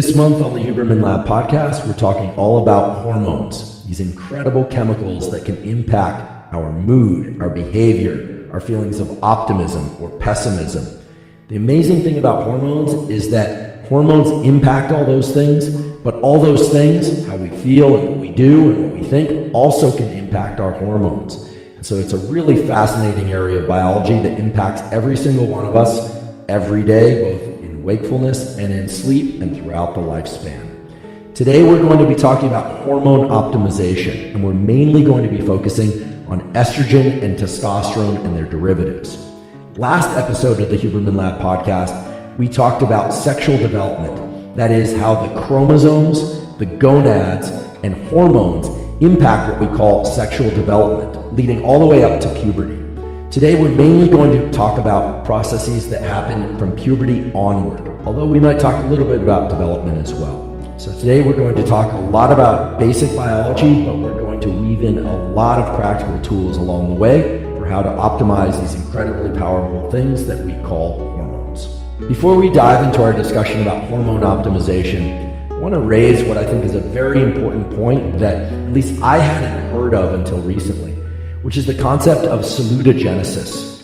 This month on the Huberman Lab podcast, we're talking all about hormones, these incredible chemicals that can impact our mood, our behavior, our feelings of optimism or pessimism. The amazing thing about hormones is that hormones impact all those things, but all those things, how we feel and what we do and what we think, also can impact our hormones. And so it's a really fascinating area of biology that impacts every single one of us every day, both in wakefulness and in sleep and throughout the lifespan. Today we're going to be talking about hormone optimization, and we're mainly going to be focusing on estrogen and testosterone and their derivatives. Last episode of the Huberman Lab podcast, we talked about sexual development. That is how the chromosomes, the gonads, and hormones impact what we call sexual development, leading all the way up to puberty. Today we're mainly going to talk about processes that happen from puberty onward, although we might talk a little bit about development as well. So today we're going to talk a lot about basic biology, but we're going to weave in a lot of practical tools along the way for how to optimize these incredibly powerful things that we call hormones. Before we dive into our discussion about hormone optimization, I want to raise what I think is a very important point that at least I hadn't heard of until recently, which is the concept of salutogenesis.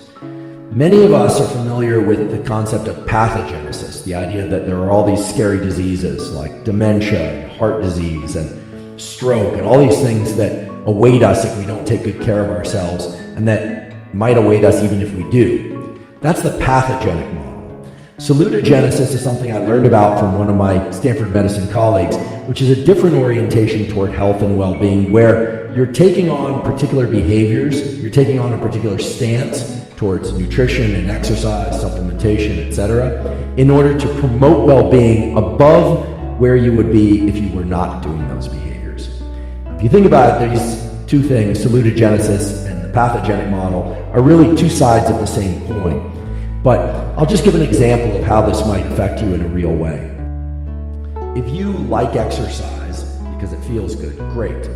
Many of us are familiar with the concept of pathogenesis, the idea that there are all these scary diseases like dementia and heart disease and stroke and all these things that await us if we don't take good care of ourselves, and that might await us even if we do. That's the pathogenic model. Salutogenesis is something I learned about from one of my Stanford medicine colleagues, which is a different orientation toward health and well-being, where you're taking on particular behaviors, you're taking on a particular stance towards nutrition and exercise, supplementation, etc., in order to promote well-being above where you would be if you were not doing those behaviors. If you think about it, these two things, salutogenesis and the pathogenic model, are really two sides of the same coin. But I'll just give an example of how this might affect you in a real way. If you like exercise because it feels good, great.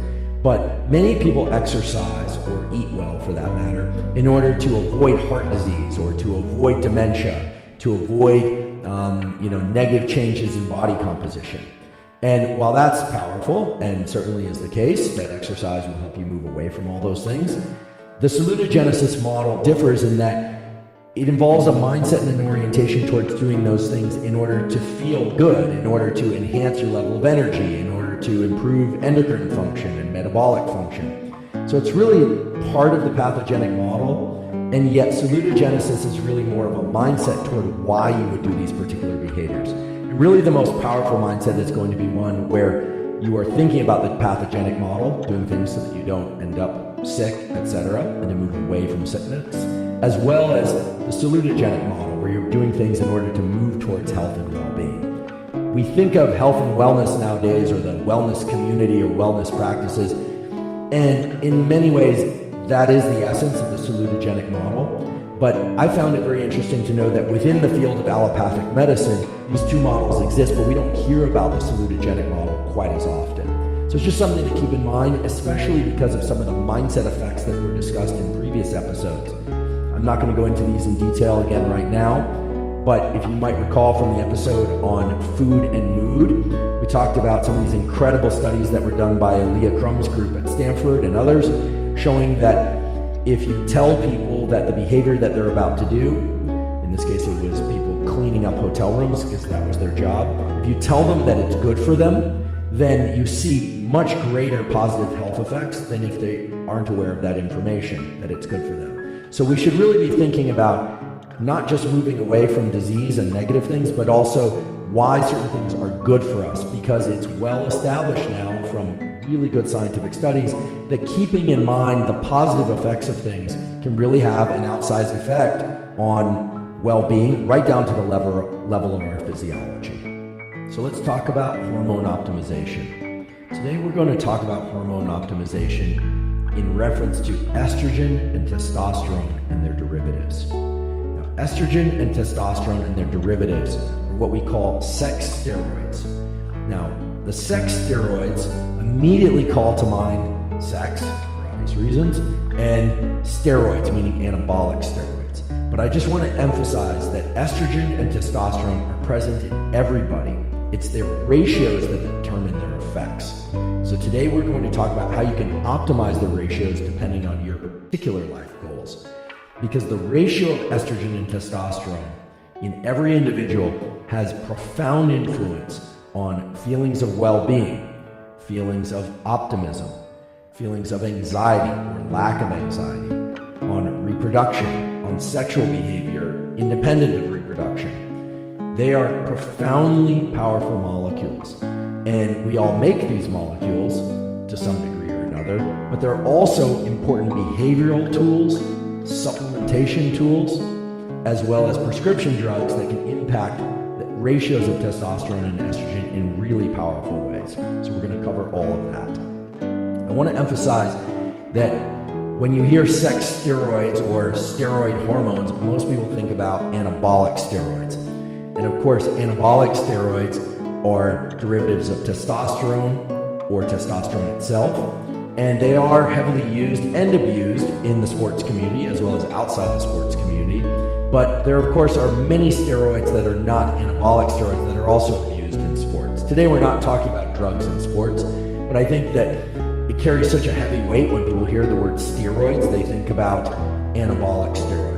But many people exercise, or eat well for that matter, in order to avoid heart disease or to avoid dementia, to avoid negative changes in body composition. And while that's powerful, and certainly is the case, that exercise will help you move away from all those things, the salutogenesis model differs in that it involves a mindset and an orientation towards doing those things in order to feel good, in order to enhance your level of energy, in order to improve endocrine function and metabolic function. So it's really part of the pathogenic model, and yet salutogenesis is really more of a mindset toward why you would do these particular behaviors. And really the most powerful mindset is going to be one where you are thinking about the pathogenic model, doing things so that you don't end up sick, etc., and to move away from sickness, as well as the salutogenic model, where you're doing things in order to move towards health and well-being. We think of health and wellness nowadays, or the wellness community or wellness practices, and in many ways that is the essence of the salutogenic model. But I found it very interesting to know that within the field of allopathic medicine, these two models exist, but we don't hear about the salutogenic model quite as often. So it's just something to keep in mind, especially because of some of the mindset effects that were discussed in previous episodes. I'm not going to go into these in detail again right now, but if you might recall from the episode on food and mood, we talked about some of these incredible studies that were done by Leah Crumb's group at Stanford and others, showing that if you tell people that the behavior that they're about to do, in this case it was people cleaning up hotel rooms because that was their job, if you tell them that it's good for them, then you see much greater positive health effects than if they aren't aware of that information, that it's good for them. So we should really be thinking about not just moving away from disease and negative things, but also why certain things are good for us, because it's well established now from really good scientific studies that keeping in mind the positive effects of things can really have an outsized effect on well-being, right down to the level of our physiology. So let's talk about hormone optimization. Today we're going to talk about hormone optimization in reference to estrogen and testosterone and their derivatives. Now, estrogen and testosterone and their derivatives are what we call sex steroids. Now, the sex steroids immediately call to mind sex, for obvious reasons, and steroids, meaning anabolic steroids. But I just want to emphasize that estrogen and testosterone are present in everybody It's their ratios that determine their effects. So today we're going to talk about how you can optimize the ratios depending on your particular life goals. Because the ratio of estrogen and testosterone in every individual has profound influence on feelings of well-being, feelings of optimism, feelings of anxiety or lack of anxiety, on reproduction, on sexual behavior independent of reproduction. They are profoundly powerful molecules, and we all make these molecules to some degree or another, but they're also important behavioral tools, supplementation tools, as well as prescription drugs that can impact the ratios of testosterone and estrogen in really powerful ways. So we're going to cover all of that. I want to emphasize that when you hear sex steroids or steroid hormones, most people think about anabolic steroids. And of course, anabolic steroids are derivatives of testosterone or testosterone itself, and they are heavily used and abused in the sports community as well as outside the sports community. But there, of course, are many steroids that are not anabolic steroids that are also used in sports. Today, we're not talking about drugs in sports, but I think that it carries such a heavy weight when people hear the word steroids, they think about anabolic steroids.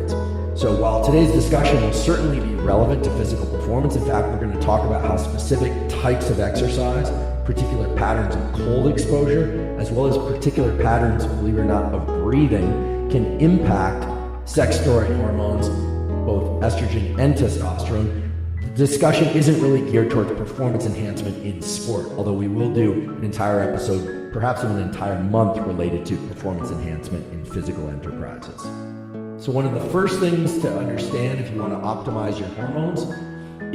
So while today's discussion will certainly be relevant to physical performance, in fact, we're going to talk about how specific types of exercise, particular patterns of cold exposure, as well as particular patterns, believe it or not, of breathing can impact sex steroid hormones, both estrogen and testosterone. The discussion isn't really geared towards performance enhancement in sport, although we will do an entire episode, perhaps even an entire month related to performance enhancement in physical enterprises. So one of the first things to understand if you want to optimize your hormones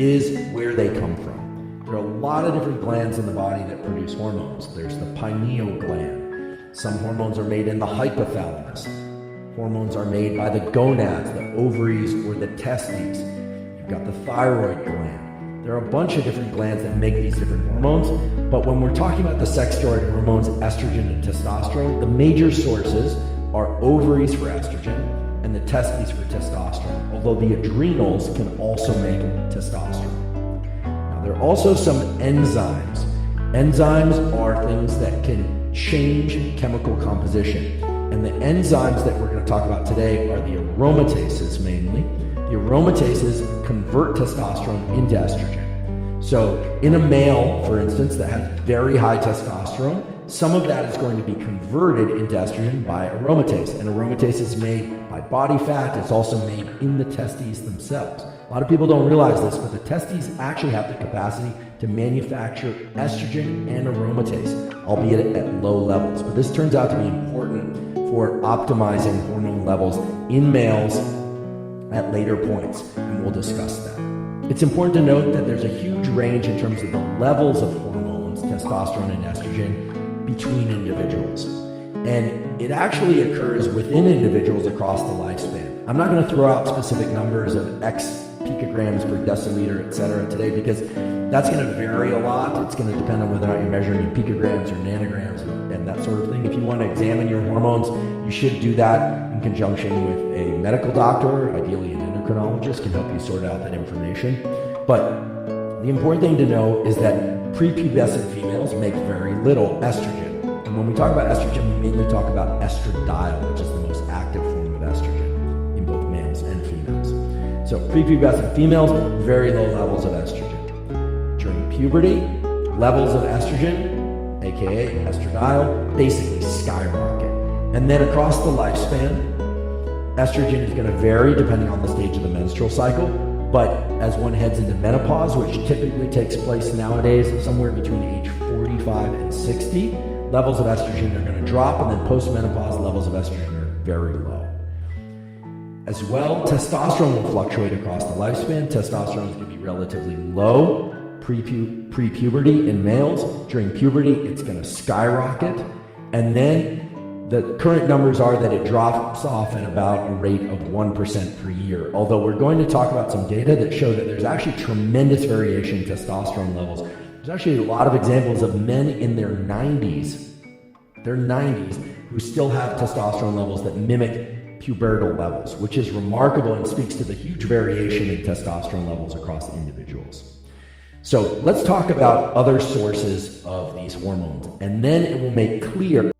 is where they come from. There are a lot of different glands in the body that produce hormones. There's the pineal gland. Some hormones are made in the hypothalamus. Hormones are made by the gonads, the ovaries, or the testes. You've got the thyroid gland. There are a bunch of different glands that make these different hormones, but when we're talking about the sex steroid hormones, estrogen and testosterone, the major sources are ovaries for estrogen and the testes for testosterone, although the adrenals can also make testosterone. Now, there are also some enzymes. Enzymes are things that can change chemical composition. And the enzymes that we're going to talk about today are the aromatases mainly. The aromatases convert testosterone into estrogen. So in a male, for instance, that has very high testosterone, some of that is going to be converted into estrogen by aromatase. And aromatase is made by body fat. It's also made in the testes themselves. A lot of people don't realize this, but the testes actually have the capacity to manufacture estrogen and aromatase, albeit at low levels. But this turns out to be important for optimizing hormone levels in males at later points, and we'll discuss that. It's important to note that there's a huge range in terms of the levels of hormones, testosterone and estrogen, between individuals. And it actually occurs within individuals across the lifespan. I'm not going to throw out specific numbers of X picograms per deciliter, etc. today, because that's going to vary a lot. It's going to depend on whether or not you're measuring in picograms or nanograms and that sort of thing. If you want to examine your hormones, you should do that in conjunction with a medical doctor, ideally an endocrinologist, can help you sort out that information. But the important thing to know is that prepubescent females make very little estrogen. And when we talk about estrogen, we mainly talk about estradiol, which is the most active form of estrogen in both males and females. So prepubescent females, very low levels of estrogen. During puberty, levels of estrogen, aka estradiol, basically skyrocket. And then across the lifespan, estrogen is going to vary depending on the stage of the menstrual cycle. But as one heads into menopause, which typically takes place nowadays somewhere between age 45 and 60, levels of estrogen are going to drop, and then post-menopause levels of estrogen are very low. As well, testosterone will fluctuate across the lifespan. Testosterone is going to be relatively low pre-puberty in males. During puberty, it's going to skyrocket. And then the current numbers are that it drops off at about a rate of 1% per year. Although we're going to talk about some data that show that there's actually tremendous variation in testosterone levels. There's actually a lot of examples of men in their 90s, who still have testosterone levels that mimic pubertal levels, which is remarkable and speaks to the huge variation in testosterone levels across individuals. So let's talk about other sources of these hormones, and then it will make clear